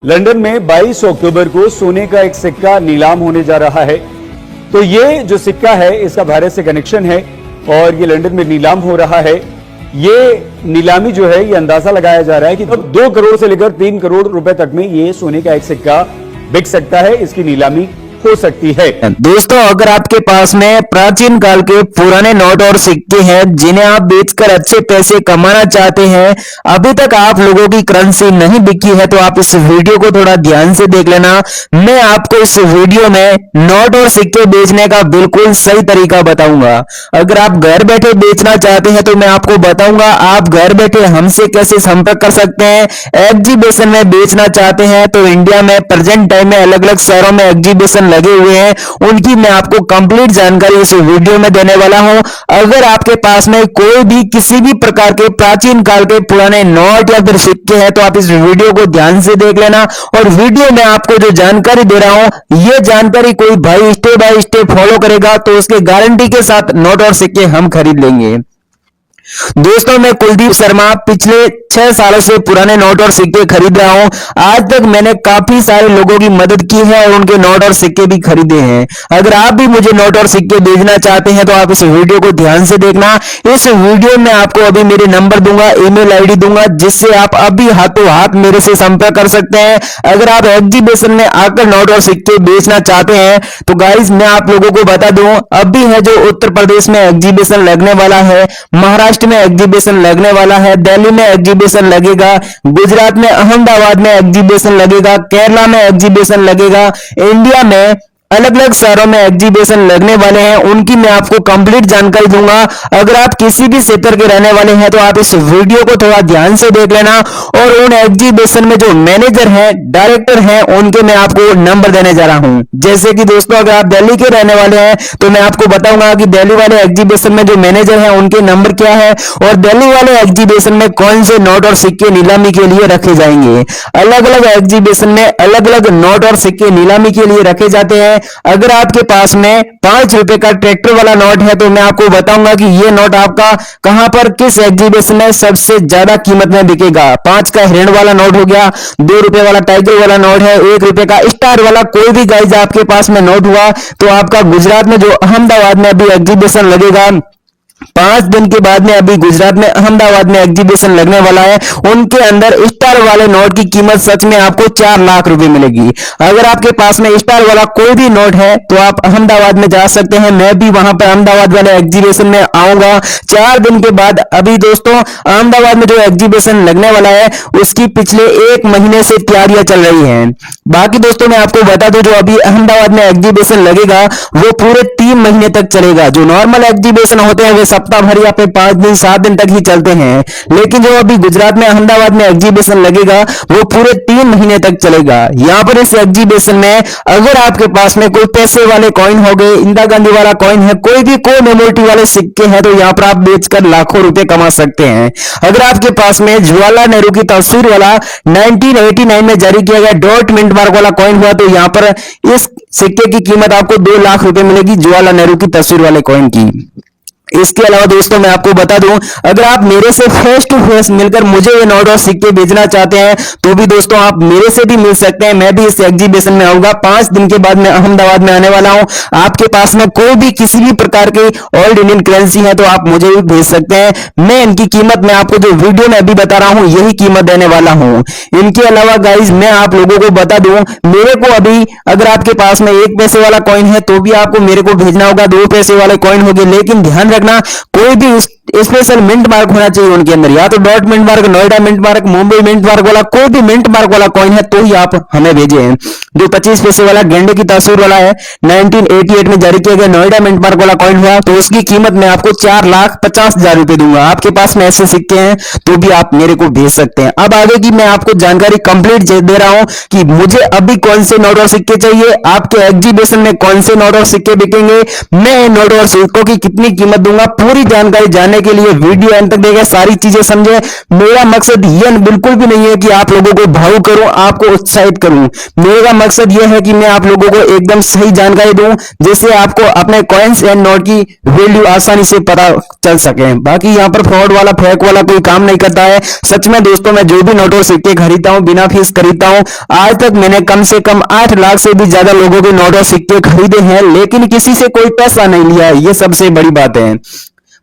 London में 22 अक्टूबर को सोने का एक सिक्का नीलाम होने जा रहा है। तो ये जो सिक्का है इसका भारत से कनेक्शन है और ये लंदन में नीलाम हो रहा है। ये नीलामी जो है ये अंदाजा लगाया जा रहा है कि अब 2 करोड़ से लेकर 3 करोड़ रुपए तक में ये सोने का एक सिक्का बिक सकता है, इसकी नीलामी हो सकती है। दोस्तों, अगर आपके पास में प्राचीन काल के पुराने नोट और सिक्के हैं जिन्हें आप बेचकर अच्छे पैसे कमाना चाहते हैं, अभी तक आप लोगों की करेंसी नहीं बिकी है, तो आप इस वीडियो को थोड़ा ध्यान से देख लेना। मैं आपको इस वीडियो में नोट और सिक्के बेचने का बिल्कुल सही तरीका बताऊंगा। अगर आप घर बैठे बेचना चाहते हैं तो मैं आपको बताऊंगा आप घर बैठे हमसे कैसे संपर्क कर सकते हैं। एग्जीबिशन में बेचना चाहते हैं तो इंडिया में प्रेजेंट टाइम में अलग अलग शहरों में एग्जीबिशन लगे हुए हैं, उनकी मैं आपको कंप्लीट जानकारी इस वीडियो में देने वाला हूं। अगर आपके पास में कोई भी किसी भी प्रकार के प्राचीन काल के पुराने नोट या फिर सिक्के हैं तो आप इस वीडियो को ध्यान से देख लेना। और वीडियो में आपको जो जानकारी दे रहा हूं, ये जानकारी कोई भाई स्टेप बाय स्टेप फॉलो करेगा तो उसके गारंटी के साथ नोट और सिक्के हम खरीद लेंगे। दोस्तों, मैं कुलदीप शर्मा पिछले 6 सालों से पुराने नोट और सिक्के खरीद रहा हूं। आज तक मैंने काफी सारे लोगों की मदद की है और उनके नोट और सिक्के भी खरीदे हैं। अगर आप भी मुझे नोट और सिक्के भेजना चाहते हैं तो आप इस वीडियो को ध्यान से देखना। इस वीडियो में आपको अभी मेरे नंबर दूंगा, ईमेल आईडी दूंगा, जिससे आप अभी हाथों हाथ मेरे से संपर्क कर सकते हैं। अगर आप एग्जीबिशन में आकर नोट और सिक्के बेचना चाहते हैं तो गाइस मैं आप लोगों को बता दूं, अभी है जो उत्तर प्रदेश में एग्जीबिशन लगने वाला है, महाराष्ट्र में एग्जीबिशन लगने वाला है, दिल्ली में एग्जीबिशन लगेगा, गुजरात में अहमदाबाद में एग्जीबिशन लगेगा, केरला में एग्जीबिशन लगेगा, इंडिया में अलग अलग शहरों में एग्जीबिशन लगने वाले हैं, उनकी मैं आपको कंप्लीट जानकारी दूंगा। अगर आप किसी भी क्षेत्र के रहने वाले हैं तो आप इस वीडियो को थोड़ा ध्यान से देख लेना। और उन एग्जीबिशन में जो मैनेजर हैं, डायरेक्टर हैं, उनके मैं आपको नंबर देने जा रहा हूं। जैसे कि दोस्तों, अगर आप दिल्ली के रहने वाले हैं तो मैं आपको बताऊंगा कि दिल्ली वाले एग्जीबिशन में जो मैनेजर हैं उनके नंबर क्या है और दिल्ली वाले एग्जीबिशन में कौन से नोट और सिक्के नीलामी के लिए रखे जाएंगे। अलग अलग एग्जीबिशन में अलग अलग नोट और सिक्के नीलामी के लिए रखे जाते हैं। अगर आपके पास में 5 रुपए का ट्रैक्टर वाला नोट है तो मैं आपको बताऊंगा कि ये नोट आपका कहां पर किस एग्जीबिशन में सबसे ज्यादा कीमत में बिकेगा। 5 का हिरण वाला नोट हो गया, 2 रुपए वाला टाइगर वाला नोट है, 1 रुपए का स्टार वाला कोई भी गाइस आपके पास में नोट हुआ तो आपका गुजरात में जो अहमदाबाद में अभी एग्जीबिशन लगेगा, 5 दिन के बाद में अभी गुजरात में अहमदाबाद में एग्जीबिशन लगने वाला है, उनके अंदर स्टार वाले नोट की कीमत सच में आपको 4 लाख रुपए मिलेगी। अगर आपके पास में स्टार वाला कोई भी नोट है तो आप अहमदाबाद में जा सकते हैं। मैं भी वहां पर अहमदाबाद वाले एग्जीबिशन में आऊंगा 4 दिन के बाद। अभी दोस्तों, अहमदाबाद में जो एग्जीबिशन लगने वाला है उसकी पिछले 1 महीने से तैयारियां चल रही हैं। बाकी दोस्तों, मैं आपको बता दूं, जो अभी अहमदाबाद में एग्जीबिशन लगेगा वो पूरे 3 महीने तक चलेगा। जो नॉर्मल एग्जीबिशन होते हैं वे सप्ताह भर या फिर 5 दिन 7 दिन तक ही चलते हैं, लेकिन जो अभी गुजरात में अहमदाबाद में एग्जीबिशन लगेगा वो पूरे 3 महीने तक चलेगा। यहाँ पर इस एग्जीबिशन में अगर आपके पास में कोई पैसे वाले कॉइन हो गए, इंदिरा गांधी वाला कॉइन है, कोई भी कोई मेमोरिटी वाले सिक्के हैं तो यहाँ पर आप बेचकर लाखों रुपए कमा सकते हैं। अगर आपके पास में जवाहरलाल नेहरू की तस्वीर वाला 1989 में जारी किया गया डॉट मिंट मार्क वाला कॉइन हुआ तो यहाँ पर इस सिक्के की कीमत आपको 2 लाख रुपए मिलेगी, जवाहरलाल नेहरू की तस्वीर वाले कॉइन की। इसके अलावा दोस्तों, मैं आपको बता दूं, अगर आप मेरे से फेस टू फेस मिलकर मुझे ये नोट और सिक्के बेचना चाहते हैं तो भी दोस्तों आप मेरे से भी मिल सकते हैं। मैं भी इस एग्जीबिशन में आऊंगा, 5 दिन के बाद मैं अहमदाबाद में आने वाला हूं। आपके पास में कोई भी किसी भी प्रकार की ओल्ड इंडियन करेंसी है तो आप मुझे भी भेज सकते हैं। मैं इनकी कीमत मैं आपको जो वीडियो में अभी बता रहा हूं यही कीमत देने वाला हूं। इनके अलावा गाइज मैं आप लोगों को बता दूं, मेरे को अभी अगर आपके पास में 1 पैसे वाला कॉइन है तो भी आपको मेरे को भेजना होगा, 2 पैसे वाले कॉइन होंगे, लेकिन ध्यान रखना कोई भी स्पेशल मिंट मार्क होना चाहिए उनके अंदर, या तो dot mint mark, Noida mint mark, Mumbai mint mark वाला कोई भी मिंट मार्क वाला कॉइन है तो ही आप हमें भेजें। जो 25 पैसे वाला गेंडे की तस्वीर वाला है 1988 में जारी किया गया नोएडा मिंट मार्क वाला कॉइन हुआ तो उसकी कीमत मैं आपको 4,50,000 रुपए दूंगा। आपके पास में ऐसे सिक्के हैं तो भी आप मेरे को भेज सकते हैं। अब आगे की मैं आपको जानकारी कंप्लीट दे रहा हूं कि मुझे अभी कौन से नोट और सिक्के चाहिए, आपके एग्जीबिशन में कौन से नोट और सिक्के बिकेंगे, मैं नोट और सिक्कों की कितनी कीमत दूंगा, पूरी जानकारी जानने करने के लिए वीडियो एंड तक देखें, सारी चीजें समझे। मेरा मकसद यह बिल्कुल भी नहीं है कि आप लोगों को भावुक करूं, आपको उत्साहित करूं। मेरा मकसद यह है कि मैं आप लोगों को एकदम सही जानकारी दूं, जिससे आपको अपने कॉइन्स एंड नोट की वैल्यू आसानी से पता चल सके। बाकी यहाँ पर फ्रॉड वाला, फेक वाला कोई काम नहीं करता है। सच में दोस्तों, मैं जो भी नोट और सिक्के खरीदता हूँ, बिना फीस खरीदता हूँ। आज तक मैंने कम से कम 8 लाख से भी ज्यादा लोगों के नोट और सिक्के खरीदे हैं, लेकिन किसी से कोई पैसा नहीं लिया है। ये सबसे बड़ी बात है।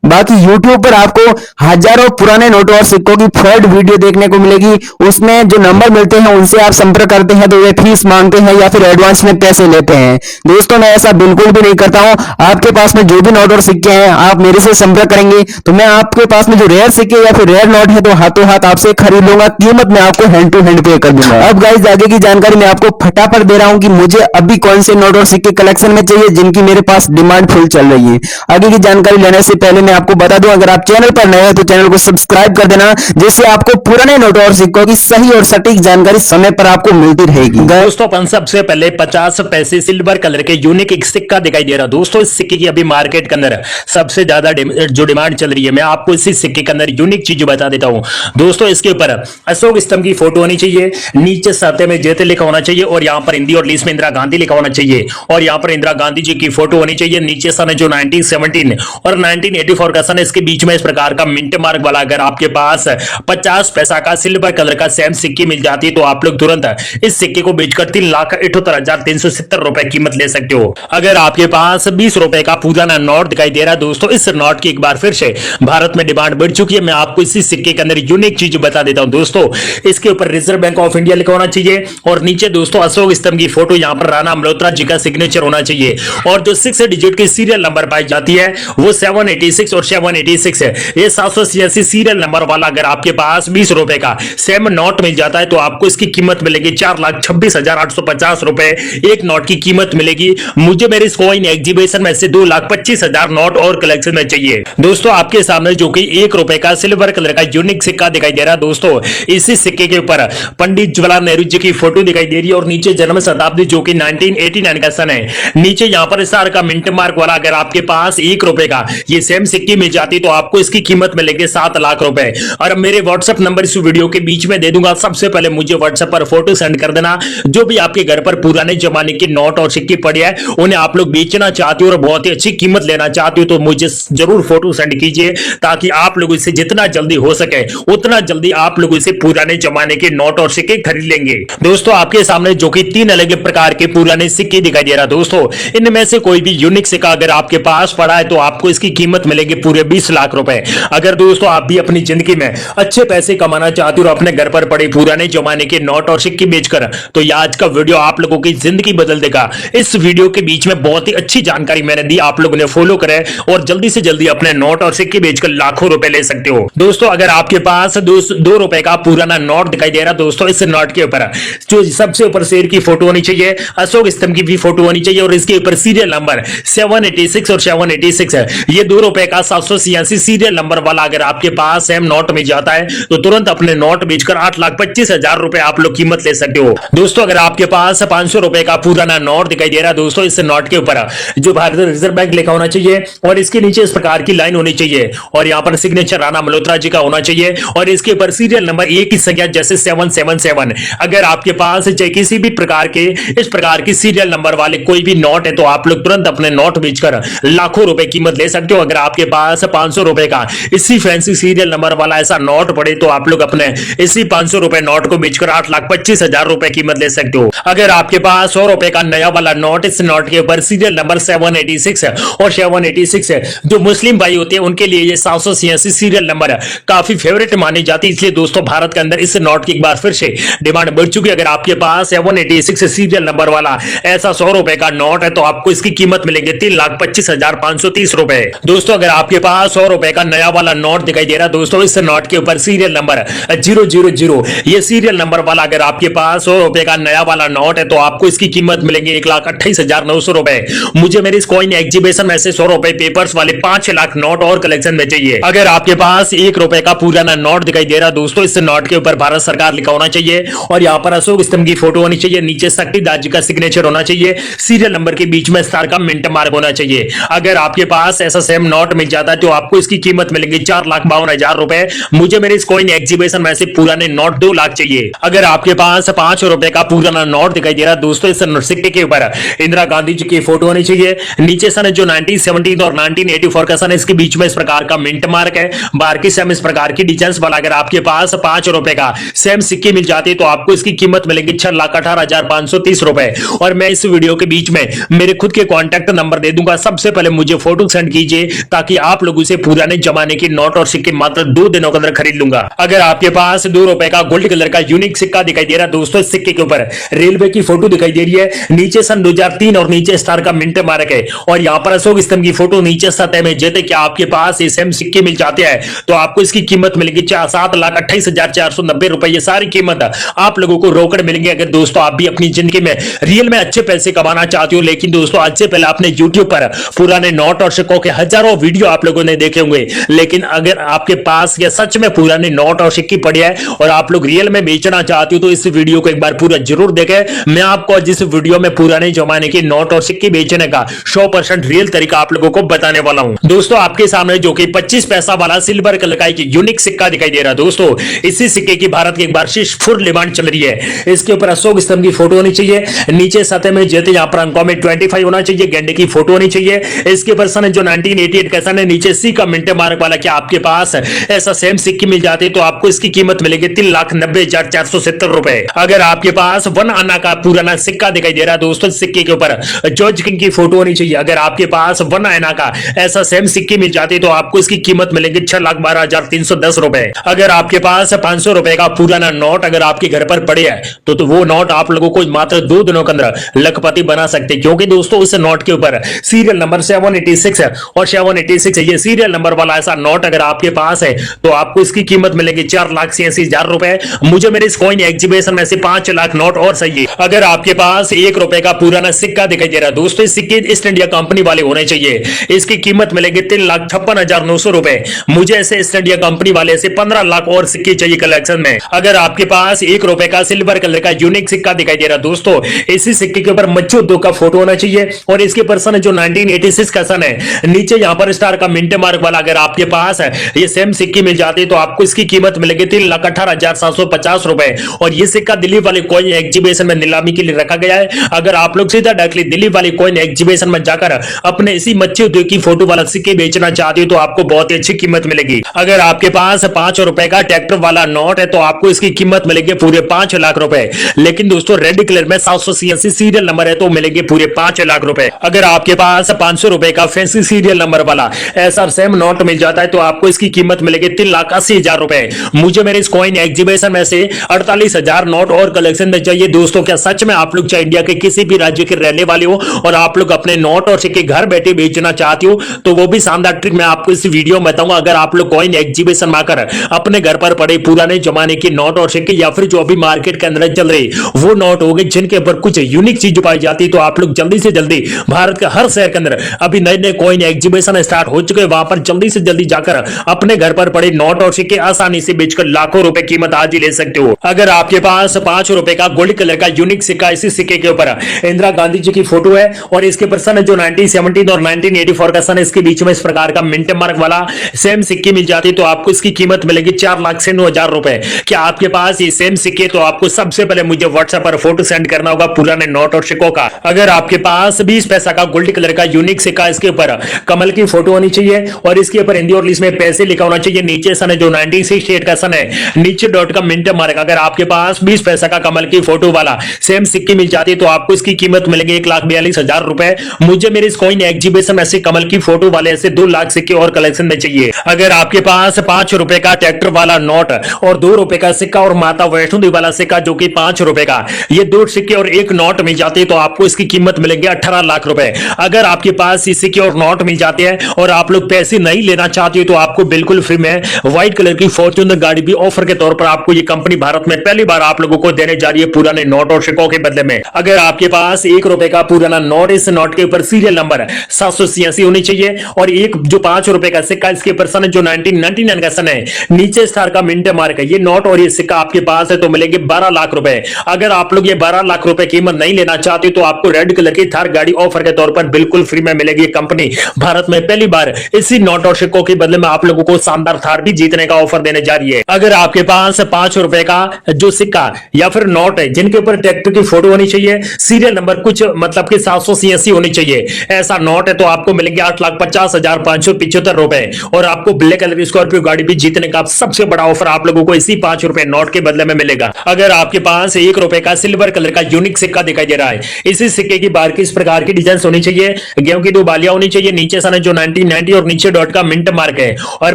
बाकी YouTube पर आपको हजारों पुराने नोटों और सिक्कों की फ्रॉड वीडियो देखने को मिलेगी। उसमें जो नंबर मिलते हैं उनसे आप संपर्क करते हैं तो वे फीस मांगते हैं या फिर एडवांस में पैसे लेते हैं। दोस्तों, मैं ऐसा बिल्कुल भी नहीं करता हूं। आपके पास में जो भी नोट और सिक्के हैं, आप मेरे से संपर्क करेंगे तो मैं आपके पास में जो रेयर सिक्के या फिर रेयर नोट है तो हाथों हाथ आपसे खरीद लूंगा। कीमत मैं आपको हैंड टू हैंड पे कर दूंगा। अब गाइस, आगे की जानकारी मैं आपको फटाफट दे रहा हूं कि मुझे अभी कौन से नोट और सिक्के कलेक्शन में चाहिए जिनकी मेरे पास डिमांड फुल चल रही है। आगे की जानकारी लेने से पहले मैं आपको बता दूं, अगर आप चैनल पर नए हैं तो चैनल को सब्सक्राइब कर देना, जिससे आपको पुराने नोटों और सिक्कों की सही और सटीक जानकारी समय पर आपको मिलती रहेगी। दोस्तों, अपन सबसे पहले 50 पैसे सिल्वर कलर के यूनिक एक सिक्का दिखाई दे रहा। दोस्तों, इस सिक्के की अभी मार्केट के अंदर सबसे ज्यादा जो डिमांड चल रही है, मैं आपको इसी सिक्के के अंदर यूनिक चीज बता देता हूं। दोस्तों, इसके ऊपर अशोक स्तंभ की फोटो होनी चाहिए, नीचे साथे में जैते लिखा होना चाहिए और यहाँ पर हिंदी और इंग्लिश में इंदिरा गांधी लिखा होना चाहिए और यहाँ पर इंदिरा गांधी जी की फोटो होनी चाहिए। नीचे सन जो 1917 और 1984 का सन, इसके बीच में इस प्रकार का मिंट मार्क वाला अगर आपके पास 50 पैसा का सिल्वर कलर का सेम सिक्की मिल जाती है तो आप लोग तुरंत इस सिक्के को बेचकर 3,78,370 रुपए कीमत ले सकते हो। अगर आपके पास 20 रुपए का पुराना नोट दिखाई दे रहा है दोस्तों, इस नोट की एक बार फिर से भारत में डिमांड बढ़ चुकी है। मैं आपको इसी सिक्के के अंदर यूनिक चीज बता देता हूं दोस्तों। इसके ऊपर रिजर्व बैंक ऑफ इंडिया लिखा होना चाहिए और नीचे दोस्तों अशोक स्तंभ की फोटो, यहाँ पर राणा मल्होत्रा जी का सिग्नेचर होना चाहिए और जो 6 डिजिट की सीरियल नंबर पाई जाती है वो 786 और 786 है। ये 786 सीरियल नंबर वाला अगर आपके पास 20 रुपए का सेम नोट मिल जाता है तो आपको इसकी कीमत मिलेगी 4,26,850 रुपए एक नोट की कीमत मिलेगी। मुझे मेरी कॉइन एग्जीबिशन में से 2,25,000 नोट और कलेक्शन में चाहिए। दोस्तों, आपके सामने जो कि 1 रुपए का सिल्वर कलर का यूनिक सिक्का दिखाई दे रहा है दोस्तों, इसी सिक्के के ऊपर पंडित जवाहरलाल नेहरू जी की फोटो दिखाई दे रही है और नीचे जन्म शताब्दी जो कि 1989 का सन है। नीचे यहाँ पर स्टार का मिंट मार्क वाला अगर आपके पास 1 रुपए का ये सेम सिक्की मिल जाती तो आपको इसकी कीमत मिलेगी 7 लाख रुपए। और मेरे व्हाट्सएप नंबर इस वीडियो के बीच में दे दूंगा। सबसे पहले मुझे व्हाट्सएप पर फोटो सेंड कर देना। जो भी आपके घर पर पुराने जमाने के नोट और सिक्के पड़े हैं, उन्हें आप लोग बेचना चाहते हो और बहुत ही अच्छी कीमत लेना चाहते हो तो मुझे जरूर फोटो सेंड कीजिए, ताकि आप लोग इसे जितना जल्दी हो सके उतना जल्दी आप लोग इसे पुराने जमाने के नोट और सिक्के खरीद लेंगे। दोस्तों, आपके सामने जो कि 3 अलग प्रकार के पुराने सिक्के दिखाई दे रहा दोस्तों, इनमें से कोई भी यूनिक सिक्का अगर आपके पास पड़ा है तो आपको इसकी कीमत मिलेगी पूरे 20 लाख रुपए। अगर दोस्तों आप भी अपनी जिंदगी में अच्छे पैसे कमाना चाहते हो और अपने घर पर पड़े पुराने जमाने के नोट और सिक्के बेचकर, तो ये आज का वीडियो आप लोगों की जिंदगी बदल देगा। इस वीडियो के बीच में बहुत ही अच्छी जानकारी मैंने दी, आप लोगों ने फॉलो करें और जल्दी से जल्दी अपने नोट और सिक्के बेचकर लाखों रुपए ले सकते हो। दोस्तों, अगर आपके पास 2 रुपए का पुराना नोट दिखाई दे रहा दोस्तों, इस नोट के ऊपर जो सबसे ऊपर शेर की फोटो होनी चाहिए, अशोक स्तंभ की भी फोटो होनी चाहिए और इसके ऊपर सीरियल नंबर 786 और 786 है। ये 2 रुपए का 786 सीरियल नंबर वाला अगर आपके पास सेम नोट मिल जाता है तो तुरंत अपने नोट बेचकर 8,25,000 रुपए आप लोग कीमत ले सकते हो। दोस्तों, अगर आपके पास 500 रुपए का पुराना नोट दिखाई दे रहा है दोस्तों, इस नोट के ऊपर जो भारतीय रिजर्व बैंक लिखा होना चाहिए और इसके नीचे इस प्रकार की लाइन होनी चाहिए और यहाँ पर सिग्नेचर राणा मल्होत्रा जी का होना चाहिए और इसके ऊपर सीरियल नंबर एक की संख्या जैसे 777। अगर आपके पास चाहे किसी भी प्रकार के इस प्रकार की सीरियल नंबर वाले कोई भी नोट है तो आप लोग तुरंत अपने नोट बेचकर लाखों रुपए कीमत ले सकते हो। अगर आपके पास 500 रुपए का इसी फैंसी सीरियल नंबर वाला ऐसा नोट पड़े तो आप लोग अपने इसी 500 रुपए नोट को बेचकर 8,25,000 रुपए कीमत ले सकते हो। अगर आपके पास 100 रुपए का नया वाला नोट, इस नोट के ऊपर सीरियल नंबर 786 है और 786 है, जो मुस्लिम भाई होते हैं उनके लिए ये 786 सीरियल नंबर है काफी फेवरेट मानी जाती है। इसलिए दोस्तों, भारत के अंदर इस नोट की एक बार फिर से डिमांड बढ़ चुकी है। अगर आपके पास 786 सीरियल नंबर वाला ऐसा 100 रुपए का नोट है तो आपको इसकी कीमत मिलेगी 3,25,530 रुपए। दोस्तों, अगर आपके पास 100 रुपए का नया वाला नोट दिखाई दे रहा है दोस्तों, इस नोट के ऊपर सीरियल नंबर 000 ये सीरियल नंबर वाला अगर आपके पास 100 रुपए का नया वाला नोट है तो आपको इसकी कीमत मिलेगी 1,28,900 रुपए। मुझे मेरी इस कॉइन एग्जीबिशन में से 100 रुपए पेपर्स वाले 5 लाख नोट और कलेक्शन में चाहिए। अगर आपके पास 1 रुपए का पुराना नोट दिखाई दे रहा है दोस्तों, इस नोट के ऊपर भारत सरकार लिखा होना चाहिए और यहाँ पर अशोक स्तंभ की फोटो होनी चाहिए, नीचे शक्तिदास जी का सिग्नेचर होना चाहिए, सीरियल नंबर के बीच में स्टार का मिंट मार्क होना चाहिए। अगर आपके पास ऐसा सेम नोट मिल मिल जाता है तो आपको इसकी कीमत मिलेगी 4,52,000 रुपए। मुझे मेरे इस कॉइन एग्जीबिशन में से पुराने नोट 2 लाख चाहिए। अगर आपके पास 5 रुपए का पुराना नोट दिखाई दे रहा है दोस्तों, इस सिक्के के ऊपर इंदिरा गांधी जी की फोटो होनी चाहिए। नीचे सन जो 1917 और 1984 का सन, इसके बीच में इस प्रकार का मिंट मार्क है, बाहर की सेम इस प्रकार की डिजाइन वाला। अगर आपके पास 5 रुपए का सेम सिक्के मिल जाते तो आपको इसकी कीमत मिलेगी 6,18,530 रुपए। और मैं इस वीडियो के बीच में मेरे खुद के कॉन्टैक्ट नंबर दे दूंगा, सबसे पहले मुझे फोटो सेंड कीजिए ताकि आप लोगों से पुराने जमाने की नोट और सिक्के मात्र 2 दिनों के अंदर खरीद लूंगा। अगर आपके पास 2 रुपए का गोल्ड कलर का यूनिक सिक्का दिखाई दे रहा है दोस्तों, इस सिक्के के ऊपर रेलवे की फोटो दिखाई दे रही है, नीचे सन 2003 और नीचे स्टार का मिंट मार्क है, और यहां पर अशोक स्तंभ की फोटो नीचे सतह में। जैसे कि आपके पास ये सेम सिक्के मिल जाते हैं तो आपको इसकी कीमत मिलेगी 7,28,490 रुपए। ये सारी कीमत आप लोगों को रोकड़ मिलेंगे। अगर दोस्तों आप भी अपनी जिंदगी में रियल में अच्छे पैसे कमाना चाहते हो, लेकिन दोस्तों आज से पहले आपने YouTube पर पुराने नोट और सिक्कों के हजारों वीडियो आप लोगों ने देखे होंगे, लेकिन अगर आपके पास ये सच में पुराने नोट और सिक्के पड़े हैं और आप लोग रियल में बेचना चाहते हो तो इस वीडियो को एक बार पूरा जरूर देखें। मैं आपको जिस वीडियो में पुराने जमाने के नोट और सिक्के बेचने का 100% रियल तरीका आप लोगों को बताने वाला हूं। दोस्तों आपके सामने जो कि 25 पैसा वाला सिल्वर कलर का एक यूनिक सिक्का दिखाई दे रहा है दोस्तों, इसी सिक्के की भारत की एक बार फुल डिमांड चल रही है। इसके ऊपर अशोक स्तंभ की फोटो होनी चाहिए, नीचे सतह में जैसे यहां पर अंकों में 25 होना चाहिए, गेंडे की फोटो होनी चाहिए। इसके ऊपर सन जो 1988 का सन है, नीचे सी का मिंट मार्क वाला। क्या आपके पास ऐसा सेम सिक्के मिल जाते तो आपको इसकी कीमत मिलेगी 3,90,470 रुपए। अगर आपके पास 1 आना का पुराना सिक्का दिखाई दे रहा है दोस्तों, सिक्के के ऊपर जॉर्ज किंग की फोटो होनी चाहिए। अगर आपके पास 1 आना का ऐसा सेम सिक्के मिल जाते तो आपको इसकी कीमत मिलेगी 6,12,310 रुपए। अगर आपके पास 500 रुपए का पुराना नोट अगर आपके घर पर पड़े है तो वो नोट आप लोगों को मात्र 2 दिनों के अंदर लखपति बना सकते हैं, क्योंकि दोस्तों उस नोट के ऊपर सीरियल नंबर 786 है और 786 ये सीरियल नंबर वाला ऐसा नोट अगर आपके पास है तो आपको इसकी कीमत मिलेगी 4,86,000 रुपए। मुझे मेरे इस कॉइन एग्जीबिशन में से 5 लाख नोट और चाहिए। अगर आपके पास 1 रुपए का पुराना सिक्का दिखाई दे रहा है दोस्तों, इस सिक्के ईस्ट इंडिया कंपनी वाले होने चाहिए। इसकी कीमत मिलेगी 3,56,900 रुपए। मुझे ऐसे ईस्ट इंडिया कंपनी वाले से 15 लाख और सिक्के चाहिए कलेक्शन में। अगर आपके पास 1 रुपए का सिल्वर कलर का यूनिक सिक्का दिखाई दे रहा है दोस्तों, इसी सिक्के के ऊपर मच्छू उद्योग का फोटो होना चाहिए और इसके पर्सन जो 1986 का सन है, नीचे यहां पर स्टार का मिंट मार्क वाला। अगर आपके पास ये सेम सिक्के मिल जाते तो आपको इसकी कीमत मिलेगी 3,18,750 रुपए। और ये सिक्का दिल्ली वाले कॉइन एग्जीबिशन में नीलामी के लिए रखा गया है। अगर आप लोग सीधा डायरेक्टली दिल्ली वाले कॉइन एग्जीबिशन में जाकर अपने इसी मच्छी उद्योग की फोटो वाला सिक्के बेचना चाहते हो तो आपको बहुत ही अच्छी कीमत मिलेगी। अगर आपके पास 5 रुपए का ट्रैक्टर वाला नोट है तो आपको इसकी कीमत मिलेगी पूरे 5 लाख रुपए। लेकिन दोस्तों रेड कलर में 786 सीरियल नंबर है तो मिलेंगे पूरे 5 लाख रुपए। अगर आपके पास 500 रुपए का फैंसी सीरियल नंबर वाला ऐसा सेम नोट मिल जाता है तो आपको इसकी कीमत मिलेगी 3,80,000 रुपए। मुझे मेरे इस कॉइन एग्जीबिशन में से 48,000 नोट और कलेक्शन में चाहिए। दोस्तों क्या सच में आप लोग चाहे इंडिया के किसी भी राज्य के रहने वाले हो और आप लोग अपने नोट और सिक्के घर बैठे बेचना चाहते हो तो वो भी शानदार ट्रिक मैं आपको इस वीडियो में बताऊंगा। अगर आप लोग कॉइन एग्जीबिशन में आकर अपने घर पर पड़े पुराने जमाने के नोट और सिक्के या फिर जो अभी मार्केट के अंदर चल रहे वो नोट हो गए जिनके ऊपर कुछ यूनिक चीज पाई जाती तो आप लोग जल्दी से जल्दी भारत के हर शहर के अंदर अभी नए नए कॉइन एग्जीबिशन स्टार्ट हो चुके हैं, वहां पर जल्दी से जल्दी जाकर अपने घर पर पड़े नोट और सिक्के आसानी से बेचकर लाखों रुपए कीमत आज ही ले सकते हो। अगर आपके पास 5 रुपए का गोल्ड कलर का यूनिक सिक्का, इसी सिक्के के ऊपर इंदिरा गांधी जी की फोटो है और इसके पर सन जो 1917 और 1984 का सन, इसके बीच में इस प्रकार का मिंट मार्क वाला सेम सिक्के मिल जाती तो आपको इसकी कीमत मिलेगी 4,96,000 रुपए। क्या आपके पास ये सेम सिक्के तो आपको सबसे पहले मुझे व्हाट्सएप पर फोटो सेंड करना होगा पुराने नोट और सिक्कों का। अगर आपके पास 20 पैसा का गोल्ड कलर का यूनिक सिक्का, इसके ऊपर कमल की फोटो होनी चाहिए और इसके ऊपर हिंदी और इंग्लिश में पैसे लिखा होना चाहिए। नीचे सन जो 1968 का सन है, नीचे डॉट का मिंट मार्क। अगर आपके पास 20 पैसा का कमल की फोटो वाला सेम सिक्के मिल जाती है तो आपको इसकी कीमत मिलेगी 1,42,000 रुपए। मुझे मेरे इस कॉइन एग्जीबिशन में से कमल की फोटो वाले ऐसे 2 लाख सिक्के और कलेक्शन में चाहिए। अगर आपके पास 5 रुपए का ट्रैक्टर वाला नोट और 2 रुपए का सिक्का और माता वैष्णो देवी वाला सिक्का जो कि 5 रुपए का, ये 2 सिक्के और 1 नोट मिल जाते हैं तो आपको इसकी कीमत मिलेगी 18 लाख रुपए। अगर आपके पास ये सिक्के और नोट मिल जाते हैं और आप लोग पैसे नहीं लेना चाहते हो तो आपको बिल्कुल फ्री में व्हाइट कलर की फॉर्च्यूनर गाड़ी भी ऑफर के तौर पर आपको ये कंपनी भारत में पहली बार आप लोगों को देने जा रही है पुराने नोट और सिक्कों के बदले में। अगर आपके पास 1 रुपए का पुराना नोट, इस नोट के ऊपर सीरियल नंबर 786 होनी चाहिए और एक जो 5 रुपए का सिक्का, इसके ऊपर सन जो 1999 का सन है, नीचे स्टार का मिंट मार्क है। ये नोट और ये सिक्का आपके पास है तो मिलेंगे 12 लाख रुपए। अगर आप लोग ये 12 लाख रुपए कीमत नहीं लेना चाहते तो आपको रेड कलर की थार गाड़ी ऑफर के तौर पर बिल्कुल फ्री में मिलेगी। कंपनी भारत में पहली बार इसी नोट और सिक्कों के बदले में आप लोगों को शानदार थार भी जीतने का ऑफर देने जा रही है। अगर आपके पास 5 रुपए का जो सिक्का या फिर नोट है जिनके ऊपर ट्रैक्टर की फोटो होनी चाहिए, सीरियल नंबर कुछ मतलब कि 780 होनी चाहिए, ऐसा नोट है तो आपको मिलेंगे 8,50,575 रुपए और आपको ब्लैक कलर की स्कॉर्पियो गाड़ी भी जीतने का सबसे बड़ा ऑफर आप लोगों को इसी 5 रुपए नोट के बदले में मिलेगा। अगर आपके पास 1 रुपए का सिल्वर कलर का यूनिक सिक्का दिखाई दे रहा है, इसी सिक्के की बाहर किस प्रकार की डिजाइन होनी चाहिए, गेहूं की 2 बालियां होनी चाहिए, नीचे सन जो 1990 और नीचे डॉट का मिंट मार्क है और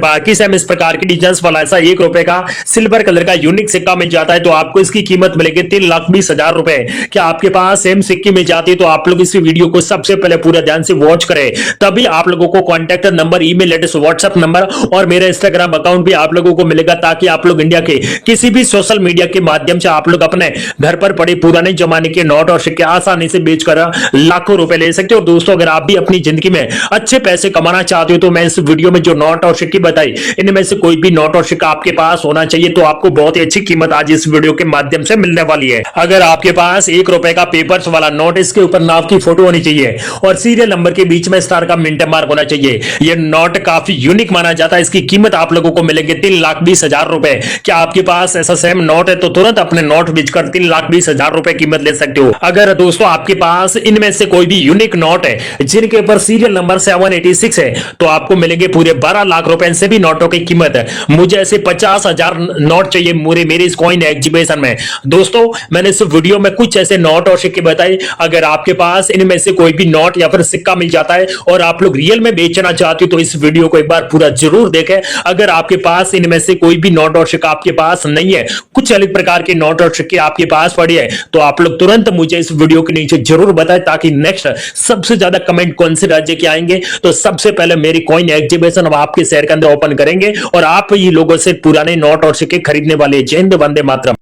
बाकी सेम इस प्रकार की डिजाइन वाला ऐसा 1 रुपए का सिल्वर कलर का यूनिक सिक्का मिल जाता है तो आपको इसकी कीमत मिलेगी 3,20,000 रुपए। क्या आपके पास सेम सिक्की मिल जाती है तो आप लोग इस वीडियो को सबसे पहले पूरा ध्यान से वॉच करें, तभी आप लोगों को contact number, email address, WhatsApp number और मेरा इंस्टाग्राम अकाउंट भी आप लोगों को मिलेगा, ताकि आप लोग इंडिया के किसी भी सोशल मीडिया के माध्यम से आप लोग अपने घर पर पड़े पुराने जमाने के नोट और सिक्के आसानी से बेचकर लाखों रुपए ले सकते हो। दोस्तों अगर आप भी अपनी जिंदगी में अच्छे पैसे कमाना चाहते हो तो मैं इस वीडियो में जो नोट और सिक्के बताई इनमें से कोई भी नोट और सिक्का आपके पास होना चाहिए, तो आपको बहुत ही अच्छी कीमत आज इस वीडियो के माध्यम से मिलने वाली है। अगर आपके पास 1 रुपए का पेपर्स वाला नोट, इसके ऊपर नाव की फोटो होनी चाहिए और सीरियल नंबर के बीच में स्टार का मिंट मार्क होना चाहिए, यह नोट काफी यूनिक माना जाता है, इसकी कीमत आप लोगों को मिलेगी 3,20,000 रुपए। क्या आपके पास ऐसा सेम नोट है तो तुरंत अपने नोट बेचकर 3,20,000 रुपए कीमत ले सकते हो। अगर दोस्तों आपके पास इनमें से कोई भी यूनिक नोट है जिनके ऊपर सीरियल नंबर 786 है तो आपको मिलेंगे पूरे 12 लाख रुपए। इनसे भी नोटों की कीमत है, मुझे ऐसे 50,000 नोट चाहिए मेरे इस कॉइन एग्जीबिशन में। दोस्तों मैंने इस वीडियो में कुछ ऐसे नोट और सिक्के बताए, अगर आपके पास इनमें से कोई भी नोट या फिर सिक्का मिल जाता है और आप लोग रियल में बेचना चाहते हो तो इस वीडियो को एक बार पूरा जरूर देखें। अगर आपके पास इनमें से कोई भी नोट और सिक्का आपके पास नहीं है, कुछ अलग प्रकार के नोट और सिक्के आपके पास पड़ी है, तो आप लोग तुरंत मुझे इस वीडियो के नीचे जरूर बताएं, ताकि नेक्स्ट सबसे ज्यादा कमेंट कौन से राज्य के आएंगे तो सबसे पहले मेरी कॉइन एग्जीबिशन हम आपके शहर के अंदर ओपन करेंगे और आप ही लोगों से पुराने नोट और सिक्के खरीदने वाले। जय हिंद, वंदे मातरम।